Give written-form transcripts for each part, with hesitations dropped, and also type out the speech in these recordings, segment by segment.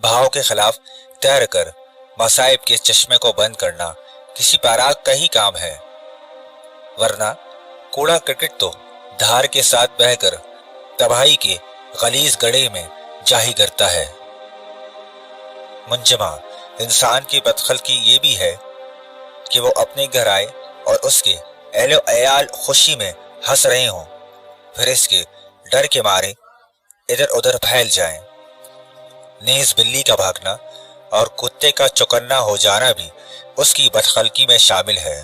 भाव के खिलाफ तैर कर मसाइब के चश्मे को बंद करना किसी पैराग का ही काम है, वरना कूड़ा क्रिकेट तो धार के साथ बहकर तबाही के गलीज गड्ढे में जाही करता है। मुंजमा इंसान की बदखलकी ये भी है कि वो अपने घर आए और उसके एलो अयाल खुशी में हंस रहे हों, फिर इसके डर के मारे इधर उधर फैल जाएं। नीज बिल्ली का भागना और कुत्ते का चौकन्ना हो जाना भी उसकी बदखलकी में शामिल है।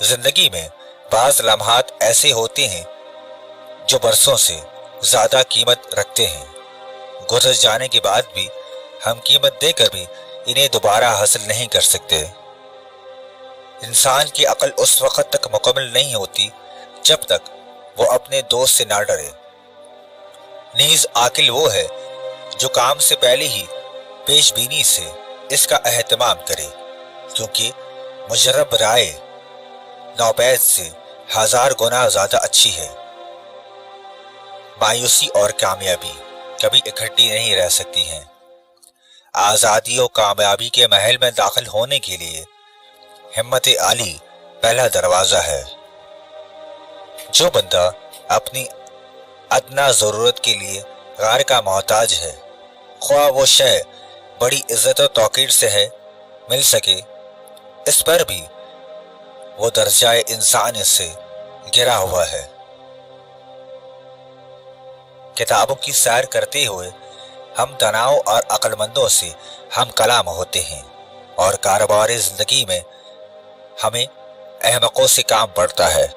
जिंदगी में बाज लम्हात ऐसे होते हैं जो बरसों से ज्यादा कीमत रखते हैं, गुजर जाने के बाद भी हम कीमत देकर भी इन्हें दोबारा हासिल नहीं कर सकते। इंसान की अक्ल उस वक्त तक मुकम्मल नहीं होती जब तक वो अपने दोस्त से ना डरे। नीज आकिल वो है जो काम से पहले ही पेशबीनी से इसका एहतमाम करे, क्योंकि मुजर्रब राय नौपैद से 1000 गुना ज्यादा अच्छी है। मायूसी और कामयाबी कभी इकट्ठी नहीं रह सकती हैं। आजादी और कामयाबी के महल में दाखिल होने के लिए हिम्मत आली पहला दरवाजा है। जो बंदा अपनी अदना जरूरत के लिए गैर का मोहताज है, ख्वाह वो शय बड़ी इज्जत और तौकीर से है मिल सके, इस पर भी वो दर्जाए इंसान से गिरा हुआ है। किताबों की सैर करते हुए हम तनाव और अक्लमंदों से हम कलाम होते हैं, और कारोबार जिंदगी में हमें अहमकों से काम पड़ता है।